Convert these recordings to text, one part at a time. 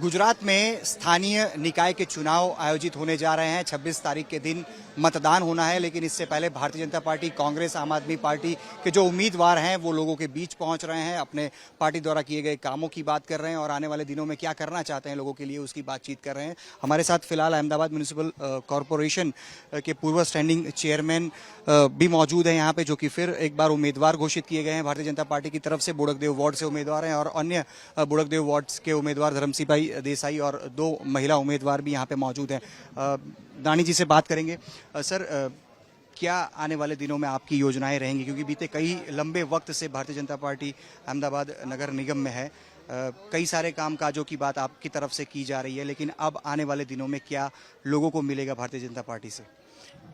गुजरात में स्थानीय निकाय के चुनाव आयोजित होने जा रहे हैं। 26 तारीख के दिन मतदान होना है, लेकिन इससे पहले भारतीय जनता पार्टी, कांग्रेस, आम आदमी पार्टी के जो उम्मीदवार हैं वो लोगों के बीच पहुंच रहे हैं, अपने पार्टी द्वारा किए गए कामों की बात कर रहे हैं और आने वाले दिनों में क्या करना चाहते हैं लोगों के लिए उसकी बातचीत कर रहे हैं। हमारे साथ फिलहाल अहमदाबाद म्यूनिसिपल कॉरपोरेशन के पूर्व स्टैंडिंग चेयरमैन भी मौजूद हैं यहाँ पे, जो कि फिर एक बार उम्मीदवार घोषित किए गए हैं भारतीय जनता पार्टी की तरफ से। बुड़कदेव वार्ड से उम्मीदवार हैं और अन्य बुड़कदेव वार्ड के उम्मीदवार धर्मसिंह भाई देसाई और 2 महिला उम्मीदवार भी यहाँ पे मौजूद हैं। दानी जी से बात करेंगे। सर, क्या आने वाले दिनों में आपकी योजनाएं रहेंगी, क्योंकि बीते कई लंबे वक्त से भारतीय जनता पार्टी अहमदाबाद नगर निगम में है, कई सारे काम काजों की बात आपकी तरफ से की जा रही है, लेकिन अब आने वाले दिनों में क्या लोगों को मिलेगा भारतीय जनता पार्टी से?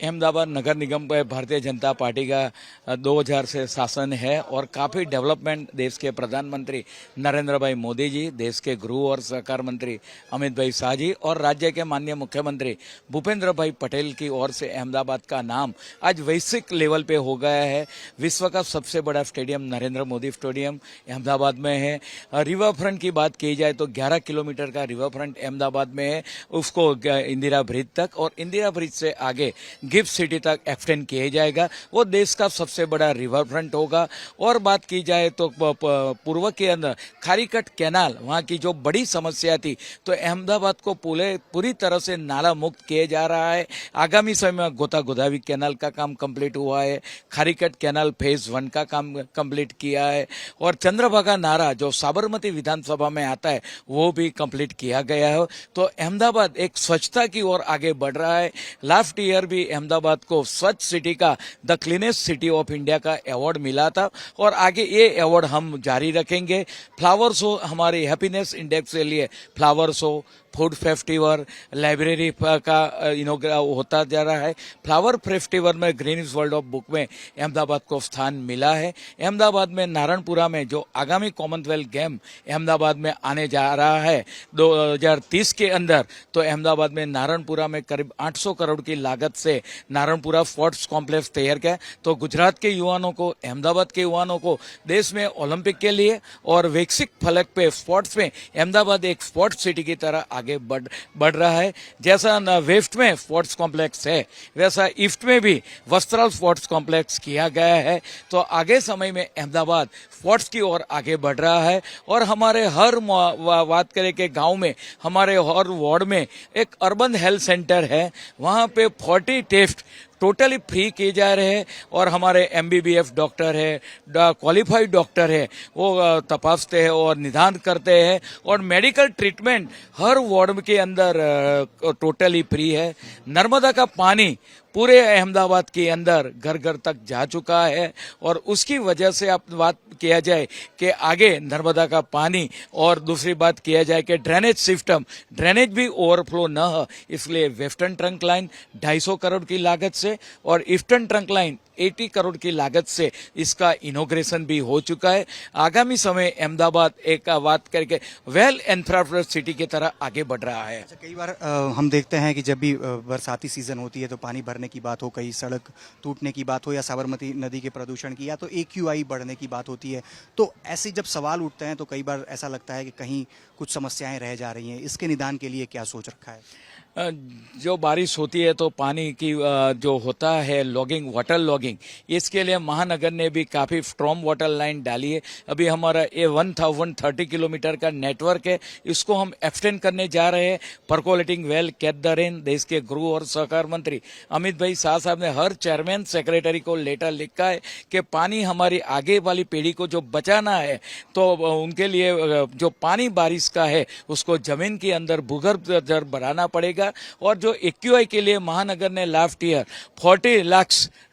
अहमदाबाद नगर निगम पर भारतीय जनता पार्टी का 2000 से शासन है और काफ़ी डेवलपमेंट देश के प्रधानमंत्री नरेंद्र भाई मोदी जी, देश के गृह और सहकार मंत्री अमित भाई शाह जी और राज्य के माननीय मुख्यमंत्री भूपेंद्र भाई पटेल की ओर से अहमदाबाद का नाम आज वैश्विक लेवल पे हो गया है। विश्व का सबसे बड़ा स्टेडियम नरेंद्र मोदी स्टेडियम अहमदाबाद में है। रिवर फ्रंट की बात की जाए तो 11 किलोमीटर का रिवर फ्रंट अहमदाबाद में है, उसको इंदिरा ब्रिज तक और इंदिरा ब्रिज से आगे गिफ्ट सिटी तक एक्सटेंड किया जाएगा। वो देश का सबसे बड़ा रिवर फ्रंट होगा। और बात की जाए तो पूर्व के अंदर खारीकट कैनाल, वहाँ की जो बड़ी समस्या थी, तो अहमदाबाद को पूरी तरह से नाला मुक्त किया जा रहा है। आगामी समय में गोता गोदावरी कैनाल का काम कंप्लीट हुआ है, खारीकट कैनाल फेज 1 का काम कंप्लीट किया है और चंद्रभागा नाला जो साबरमती विधानसभा में आता है वो भी कंप्लीट किया गया है। तो अहमदाबाद एक स्वच्छता की ओर आगे बढ़ रहा है। लास्ट ईयर भी अहमदाबाद को स्वच्छ सिटी का the cleanest city of India का अवार्ड मिला था और आगे ये अवार्ड हम जारी रखेंगे। फ्लावर शो हमारे हैप्पीनेस इंडेक्स के लिए flower show, food festival, library का इनॉग्रेशन होता जा रहा है। फ्लावर फेस्टिवल में ग्रीनिस वर्ल्ड ऑफ बुक में अहमदाबाद को स्थान मिला है। अहमदाबाद में नारायणपुरा में जो आगामी कॉमनवेल्थ गेम अहमदाबाद में आने जा रहा है 2030 के अंदर, तो अहमदाबाद में नारायणपुरा में करीब 800 करोड़ की लागत से नारायणपुरा स्पोर्ट्स कॉम्प्लेक्स तैयार किया। तो गुजरात के युवाओं को, अहमदाबाद के युवाओं को देश में ओलंपिक के लिए और वैश्विक फलक पे स्पोर्ट्स में अहमदाबाद एक स्पोर्ट्स सिटी की तरह आगे बढ़ रहा है। जैसा वेस्ट में स्पोर्ट्स कॉम्प्लेक्स है, वैसा ईस्ट में भी वस्त्राल स्पोर्ट्स कॉम्प्लेक्स किया गया है। तो आगे समय में अहमदाबाद स्पोर्ट्स की ओर आगे बढ़ रहा है और हमारे हर बात करें कि गांव में, हमारे हर वार्ड में एक अर्बन हेल्थ सेंटर है, वहां पे 40 टेस्ट टोटली फ्री किए जा रहे हैं और हमारे एमबीबीएस डॉक्टर है, क्वालिफाइड डॉक्टर है, वो तपासते हैं और निदान करते हैं और मेडिकल ट्रीटमेंट हर वार्ड के अंदर टोटली फ्री है। नर्मदा का पानी पूरे अहमदाबाद के अंदर घर घर तक जा चुका है और उसकी वजह से आप बात किया जाए कि आगे नर्मदा का पानी और दूसरी बात किया जाए कि ड्रेनेज सिस्टम, ड्रेनेज भी ओवरफ्लो न हो, इसलिए वेस्टर्न ट्रंक लाइन 250 करोड़ की लागत से और ईस्टर्न ट्रंक लाइन 80 करोड़ की लागत से इसका इनॉग्रेशन भी हो चुका है। आगामी समय अहमदाबाद एक बात करके वेल इंफ्रास्ट्रक्चर सिटी की तरह आगे बढ़ रहा है। कई बार हम देखते हैं कि जब भी बरसाती सीजन होती है तो पानी भरने की बात हो, कहीं सड़क टूटने की बात हो या साबरमती नदी के प्रदूषण की, या तो AQI बढ़ने की बात होती है, तो ऐसे जब सवाल उठते हैं तो कई बार ऐसा लगता है कि कहीं कुछ समस्याएं रह जा रही हैं। इसके निदान के लिए क्या सोच रखा है? जो बारिश होती है तो पानी की जो होता है लॉगिंग, वाटर लॉगिंग, इसके लिए महानगर ने भी काफ़ी स्ट्रॉन्ग वाटर लाइन डाली है। अभी हमारा ये 1030 किलोमीटर का नेटवर्क है, इसको हम एक्सटेंड करने जा रहे हैं। परकोलेटिंग वेल कैच द रेन, देश के गृह और सहकार मंत्री अमित भाई शाह साहब ने हर चेयरमैन सेक्रेटरी को लेटर लिखा है कि पानी हमारी आगे वाली पीढ़ी को जो बचाना है, तो उनके लिए जो पानी बारिश का है उसको जमीन के अंदर भूगर्भ जल बढ़ाना पड़ेगा। और जो AQI के लिए महानगर ने last year 40 lakh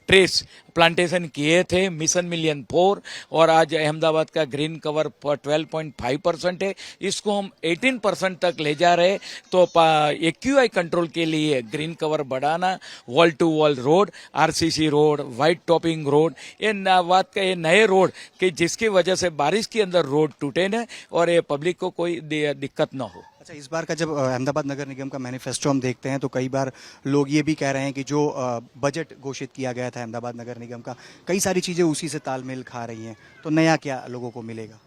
trees plantation किए थे, मिशन मिलियन 4, और आज अहमदाबाद का ग्रीन कवर 12.5% है, इसको हम 18% तक ले जा रहे। तो AQI कंट्रोल के लिए ग्रीन कवर बढ़ाना, wall to wall road, RCC road, white topping road, ये बात का ये नए रोड कि जिसकी वजह से बारिश के अंदर रोड टूटे न और ये पब्लिक को कोई दिक्कत न हो। अच्छा, इस बार का जब अहमदाबाद नगर निगम का मैनिफेस्टो हम देखते हैं तो कई बार लोग ये भी कह रहे हैं कि जो बजट घोषित किया गया था अहमदाबाद नगर निगम का, कई सारी चीज़ें उसी से तालमेल खा रही हैं, तो नया क्या लोगों को मिलेगा?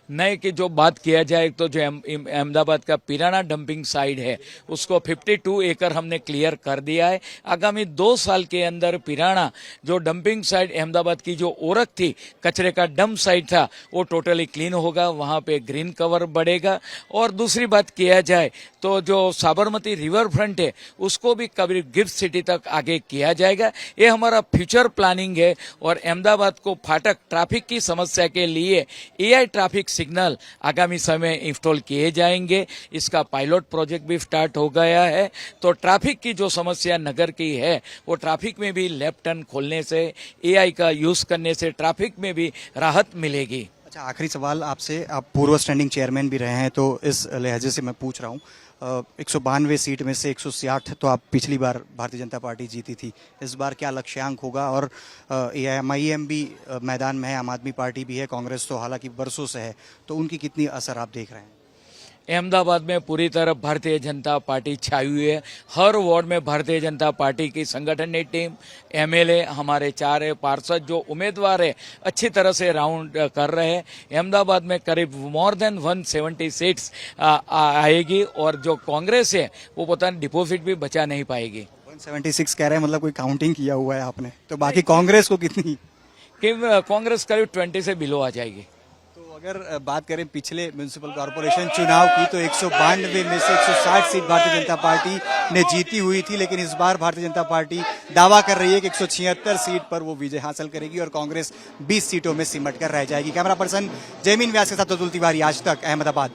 नए की जो बात किया जाए तो जो अहमदाबाद का पिराना डंपिंग साइट है उसको 52 एकड़ हमने क्लियर कर दिया है। आगामी 2 साल के अंदर पिराना जो डंपिंग साइट अहमदाबाद की जो ओरख थी, कचरे का डंप साइट था, वो टोटली क्लीन होगा, वहां पे ग्रीन कवर बढ़ेगा। और दूसरी बात किया जाए तो जो साबरमती रिवर फ्रंट है उसको भी कभी गिफ्ट सिटी तक आगे किया जाएगा। ये हमारा फ्यूचर प्लानिंग है। और अहमदाबाद को फाटक ट्रैफिक की समस्या के लिए एआई ट्रैफिक सिग्नल आगामी समय इंस्टॉल किए जाएंगे। इसका पायलट प्रोजेक्ट भी स्टार्ट हो गया है। तो ट्रैफिक की जो समस्या नगर की है वो ट्रैफिक में भी लेफ्ट टर्न खोलने से, एआई का यूज करने से ट्रैफिक में भी राहत मिलेगी। अच्छा, आखिरी सवाल आपसे, आप पूर्व स्टैंडिंग चेयरमैन भी रहे हैं तो इस लिहाजे से मैं पूछ रहा हूँ, 192 सीट में से 166 तो आप पिछली बार भारतीय जनता पार्टी जीती थी, इस बार क्या लक्ष्यांक होगा? और एआईएम भी मैदान में है, आम आदमी पार्टी भी है, कांग्रेस तो हालांकि बरसों से है, तो उनकी कितनी असर आप देख रहे हैं? अहमदाबाद में पूरी तरह भारतीय जनता पार्टी छाई हुई है। हर वार्ड में भारतीय जनता पार्टी की संगठन टीम, एमएलए, हमारे 4 पार्षद जो उम्मीदवार है अच्छी तरह से राउंड कर रहे हैं। अहमदाबाद में करीब मोर देन 170 सीट्स आएगी। और जो कांग्रेस है वो पता नहीं डिपॉजिट भी बचा नहीं पाएगी। 176 कह रहे हैं, मतलब कोई काउंटिंग किया हुआ है आपने? तो बाकी कांग्रेस को कितनी? कि कांग्रेस करीब 20 से बिलो आ जाएगी। तो अगर बात करें पिछले म्युनिसिपल कॉर्पोरेशन चुनाव की तो 192 में से 160 सीट भारतीय जनता पार्टी ने जीती हुई थी, लेकिन इस बार भारतीय जनता पार्टी दावा कर रही है कि 176 सीट पर वो विजय हासिल करेगी और कांग्रेस 20 सीटों में सिमट कर रह जाएगी। कैमरा पर्सन जयमीन व्यास के साथ अतुल तिवारी, आज तक, अहमदाबाद।